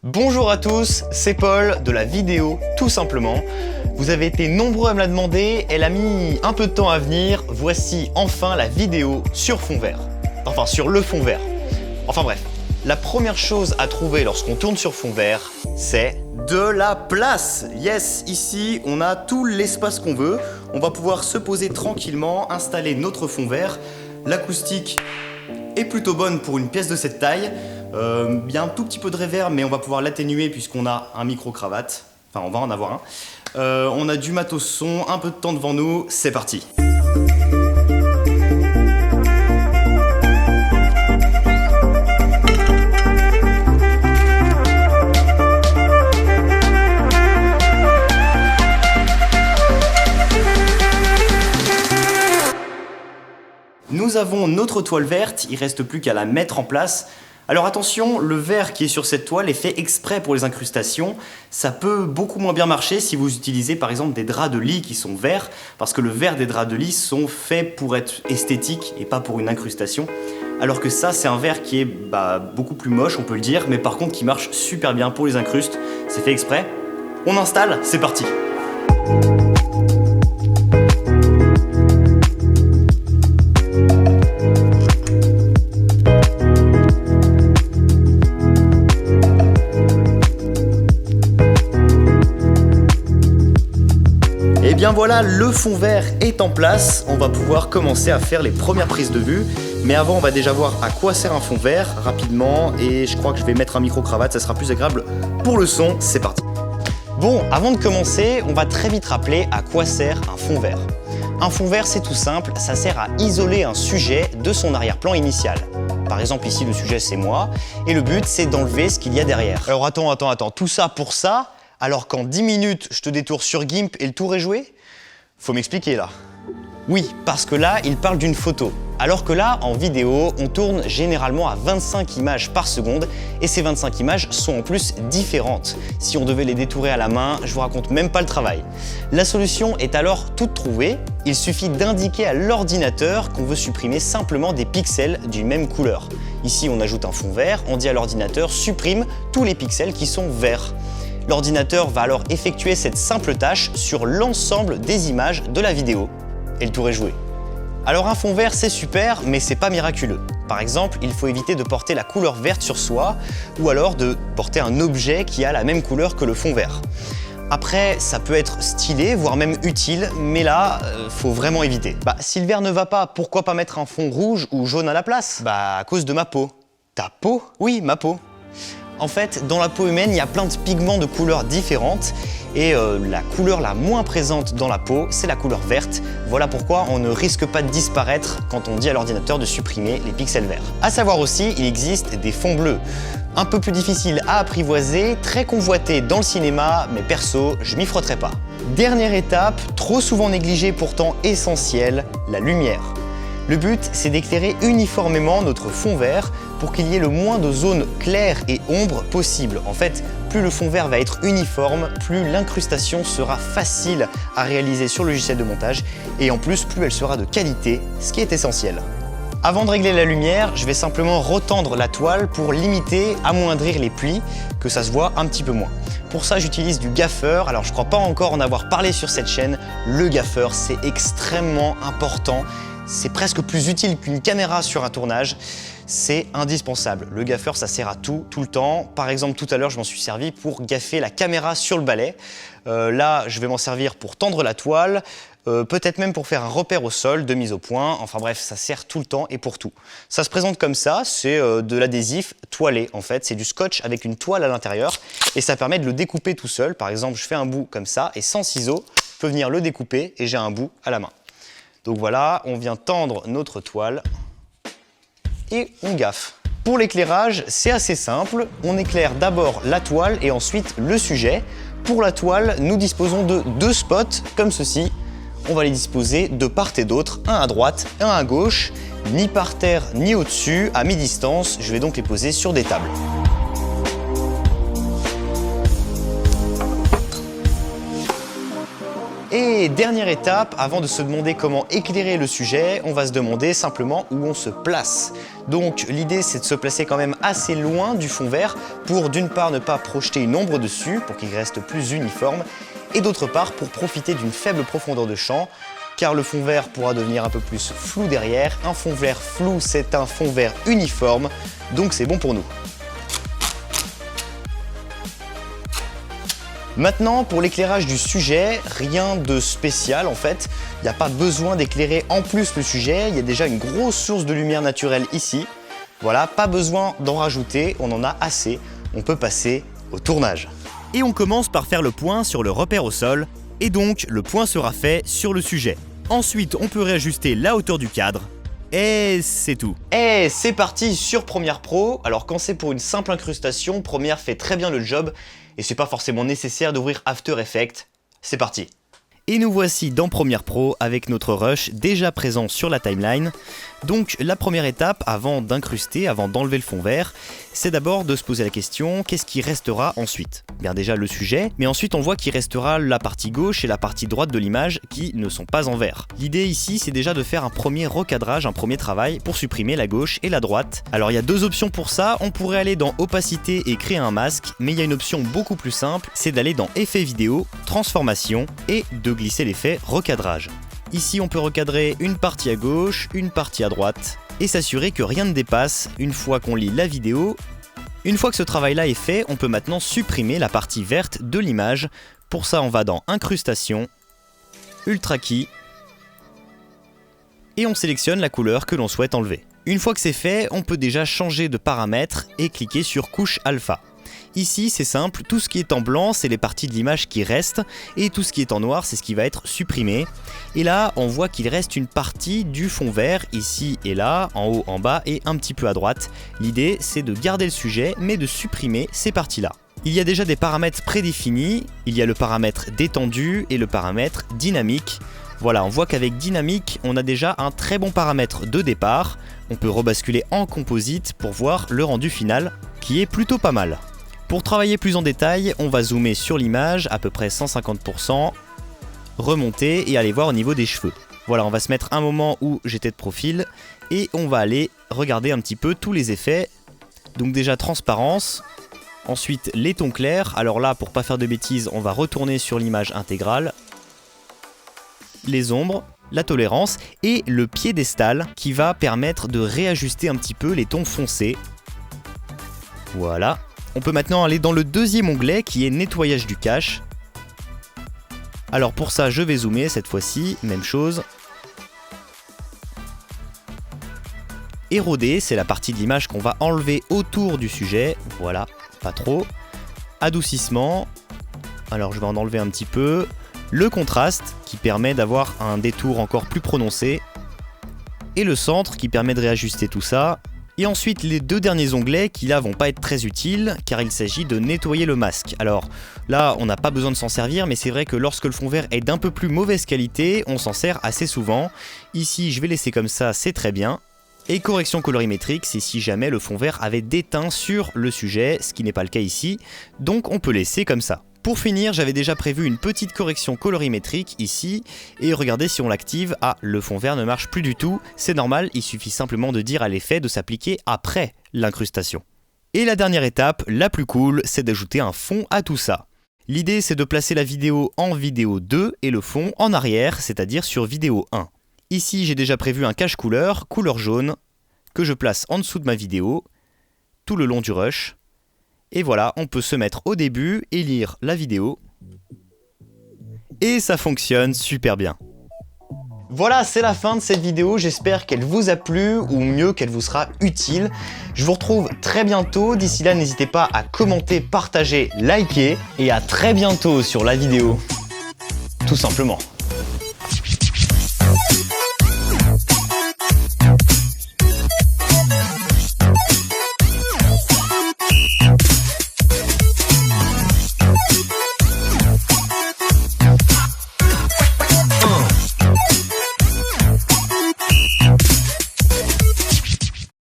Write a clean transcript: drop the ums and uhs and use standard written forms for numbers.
Bonjour à tous, c'est Paul de la vidéo tout simplement. Vous avez été nombreux à me la demander, elle a mis un peu de temps à venir. Voici enfin la vidéo sur fond vert. Enfin sur le fond vert. Enfin bref, la première chose à trouver lorsqu'on tourne sur fond vert, c'est de la place. Yes, ici on a tout l'espace qu'on veut. On va pouvoir se poser tranquillement, installer notre fond vert. L'acoustique est plutôt bonne pour une pièce de cette taille. Il y a un tout petit peu de reverb, mais on va pouvoir l'atténuer puisqu'on a un micro-cravate. Enfin, on va en avoir un. On a du matos son, un peu de temps devant nous. C'est parti. Nous avons notre toile verte, il ne reste plus qu'à la mettre en place. Alors attention, le verre qui est sur cette toile est fait exprès pour les incrustations. Ça peut beaucoup moins bien marcher si vous utilisez par exemple des draps de lit qui sont verts, parce que le verre des draps de lit sont faits pour être esthétiques et pas pour une incrustation. Alors que ça, c'est un verre qui est beaucoup plus moche, on peut le dire, mais par contre qui marche super bien pour les incrustes. C'est fait exprès. On installe, c'est parti. Et bien voilà, le fond vert est en place, on va pouvoir commencer à faire les premières prises de vue. Mais avant, on va déjà voir à quoi sert un fond vert rapidement, et je crois que je vais mettre un micro-cravate, ça sera plus agréable pour le son, c'est parti. Bon, avant de commencer, on va très vite rappeler à quoi sert un fond vert. Un fond vert, c'est tout simple, ça sert à isoler un sujet de son arrière-plan initial. Par exemple, ici, le sujet, c'est moi, et le but, c'est d'enlever ce qu'il y a derrière. Alors attends, tout ça pour ça, alors qu'en 10 minutes, je te détourne sur GIMP et le tour est joué? Faut m'expliquer là. Oui, parce que là, il parle d'une photo. Alors que là, en vidéo, on tourne généralement à 25 images par seconde et ces 25 images sont en plus différentes. Si on devait les détourer à la main, je vous raconte même pas le travail. La solution est alors toute trouvée. Il suffit d'indiquer à l'ordinateur qu'on veut supprimer simplement des pixels d'une même couleur. Ici, on ajoute un fond vert, on dit à l'ordinateur « supprime tous les pixels qui sont verts ». L'ordinateur va alors effectuer cette simple tâche sur l'ensemble des images de la vidéo. Et le tour est joué. Alors un fond vert c'est super, mais c'est pas miraculeux. Par exemple, il faut éviter de porter la couleur verte sur soi, ou alors de porter un objet qui a la même couleur que le fond vert. Après, ça peut être stylé, voire même utile, mais là, faut vraiment éviter. Si le vert ne va pas, pourquoi pas mettre un fond rouge ou jaune à la place? À cause de ma peau. Ta peau? Oui, ma peau. En fait, dans la peau humaine, il y a plein de pigments de couleurs différentes et la couleur la moins présente dans la peau, c'est la couleur verte. Voilà pourquoi on ne risque pas de disparaître quand on dit à l'ordinateur de supprimer les pixels verts. À savoir aussi, il existe des fonds bleus. Un peu plus difficiles à apprivoiser, très convoités dans le cinéma, mais perso, je m'y frotterai pas. Dernière étape, trop souvent négligée pourtant essentielle, la lumière. Le but, c'est d'éclairer uniformément notre fond vert pour qu'il y ait le moins de zones claires et ombres possible. En fait, plus le fond vert va être uniforme, plus l'incrustation sera facile à réaliser sur le logiciel de montage et en plus, plus elle sera de qualité, ce qui est essentiel. Avant de régler la lumière, je vais simplement retendre la toile pour limiter, amoindrir les plis, que ça se voit un petit peu moins. Pour ça, j'utilise du gaffeur. Alors, je ne crois pas encore en avoir parlé sur cette chaîne. Le gaffeur, c'est extrêmement important. C'est presque plus utile qu'une caméra sur un tournage. C'est indispensable. Le gaffeur, ça sert à tout le temps. Par exemple, tout à l'heure, je m'en suis servi pour gaffer la caméra sur le balai. Là, je vais m'en servir pour tendre la toile, peut-être même pour faire un repère au sol de mise au point. Enfin bref, ça sert tout le temps et pour tout. Ça se présente comme ça, c'est de l'adhésif toilé en fait. C'est du scotch avec une toile à l'intérieur et ça permet de le découper tout seul. Par exemple, je fais un bout comme ça et sans ciseaux, je peux venir le découper et j'ai un bout à la main. Donc voilà, on vient tendre notre toile et on gaffe. Pour l'éclairage, c'est assez simple. On éclaire d'abord la toile et ensuite le sujet. Pour la toile, nous disposons de 2 spots comme ceci. On va les disposer de part et d'autre, un à droite, un à gauche, ni par terre ni au-dessus, à mi-distance. Je vais donc les poser sur des tables. Et dernière étape, avant de se demander comment éclairer le sujet, on va se demander simplement où on se place. Donc l'idée c'est de se placer quand même assez loin du fond vert pour d'une part ne pas projeter une ombre dessus pour qu'il reste plus uniforme et d'autre part pour profiter d'une faible profondeur de champ car le fond vert pourra devenir un peu plus flou derrière. Un fond vert flou c'est un fond vert uniforme donc c'est bon pour nous. Maintenant, pour l'éclairage du sujet, rien de spécial en fait. Il n'y a pas besoin d'éclairer en plus le sujet, il y a déjà une grosse source de lumière naturelle ici. Voilà, pas besoin d'en rajouter, on en a assez. On peut passer au tournage. Et on commence par faire le point sur le repère au sol, et donc le point sera fait sur le sujet. Ensuite, on peut réajuster la hauteur du cadre, et c'est tout. Et c'est parti sur Premiere Pro. Alors quand c'est pour une simple incrustation, Premiere fait très bien le job, et c'est pas forcément nécessaire d'ouvrir After Effects. C'est parti. Et nous voici dans Premiere Pro avec notre rush déjà présent sur la timeline. Donc la première étape avant d'incruster, avant d'enlever le fond vert, c'est d'abord de se poser la question qu'est-ce qui restera ensuite? Bien déjà le sujet, mais ensuite on voit qu'il restera la partie gauche et la partie droite de l'image qui ne sont pas en vert. L'idée ici c'est déjà de faire un premier recadrage, un premier travail pour supprimer la gauche et la droite. Alors il y a deux options pour ça, on pourrait aller dans opacité et créer un masque, mais il y a une option beaucoup plus simple, c'est d'aller dans effets vidéo, transformation et de glisser l'effet recadrage. Ici on peut recadrer une partie à gauche, une partie à droite et s'assurer que rien ne dépasse une fois qu'on lit la vidéo. Une fois que ce travail là est fait, on peut maintenant supprimer la partie verte de l'image. Pour ça on va dans incrustation, ultra key et on sélectionne la couleur que l'on souhaite enlever. Une fois que c'est fait, on peut déjà changer de paramètres et cliquer sur couche alpha. Ici c'est simple, tout ce qui est en blanc c'est les parties de l'image qui restent et tout ce qui est en noir c'est ce qui va être supprimé. Et là on voit qu'il reste une partie du fond vert ici et là, en haut, en bas et un petit peu à droite. L'idée c'est de garder le sujet mais de supprimer ces parties là. Il y a déjà des paramètres prédéfinis, il y a le paramètre détendu et le paramètre dynamique. Voilà, on voit qu'avec dynamique on a déjà un très bon paramètre de départ. On peut rebasculer en composite pour voir le rendu final qui est plutôt pas mal. Pour travailler plus en détail, on va zoomer sur l'image à peu près 150%, remonter et aller voir au niveau des cheveux. Voilà, on va se mettre un moment où j'étais de profil et on va aller regarder un petit peu tous les effets. Donc déjà transparence, ensuite les tons clairs. Alors là, pour pas faire de bêtises, on va retourner sur l'image intégrale. Les ombres, la tolérance et le piédestal qui va permettre de réajuster un petit peu les tons foncés. Voilà. On peut maintenant aller dans le deuxième onglet qui est nettoyage du cache. Alors pour ça je vais zoomer cette fois-ci, même chose. Éroder, c'est la partie de l'image qu'on va enlever autour du sujet. Voilà, pas trop. Adoucissement, alors je vais en enlever un petit peu. Le contraste qui permet d'avoir un détour encore plus prononcé. Et le centre qui permet de réajuster tout ça. Et ensuite les deux derniers onglets qui là vont pas être très utiles car il s'agit de nettoyer le masque. Alors là on n'a pas besoin de s'en servir mais c'est vrai que lorsque le fond vert est d'un peu plus mauvaise qualité on s'en sert assez souvent. Ici je vais laisser comme ça, c'est très bien. Et correction colorimétrique c'est si jamais le fond vert avait des teints sur le sujet, ce qui n'est pas le cas ici, donc on peut laisser comme ça. Pour finir, j'avais déjà prévu une petite correction colorimétrique ici, et regardez si on l'active, ah, le fond vert ne marche plus du tout, c'est normal, il suffit simplement de dire à l'effet de s'appliquer après l'incrustation. Et la dernière étape, la plus cool, c'est d'ajouter un fond à tout ça. L'idée c'est de placer la vidéo en vidéo 2 et le fond en arrière, c'est-à-dire sur vidéo 1. Ici j'ai déjà prévu un cache couleur jaune, que je place en dessous de ma vidéo, tout le long du rush. Et voilà, on peut se mettre au début et lire la vidéo. Et ça fonctionne super bien. Voilà, c'est la fin de cette vidéo, j'espère qu'elle vous a plu, ou mieux qu'elle vous sera utile. Je vous retrouve très bientôt, d'ici là n'hésitez pas à commenter, partager, liker, et à très bientôt sur la vidéo, tout simplement.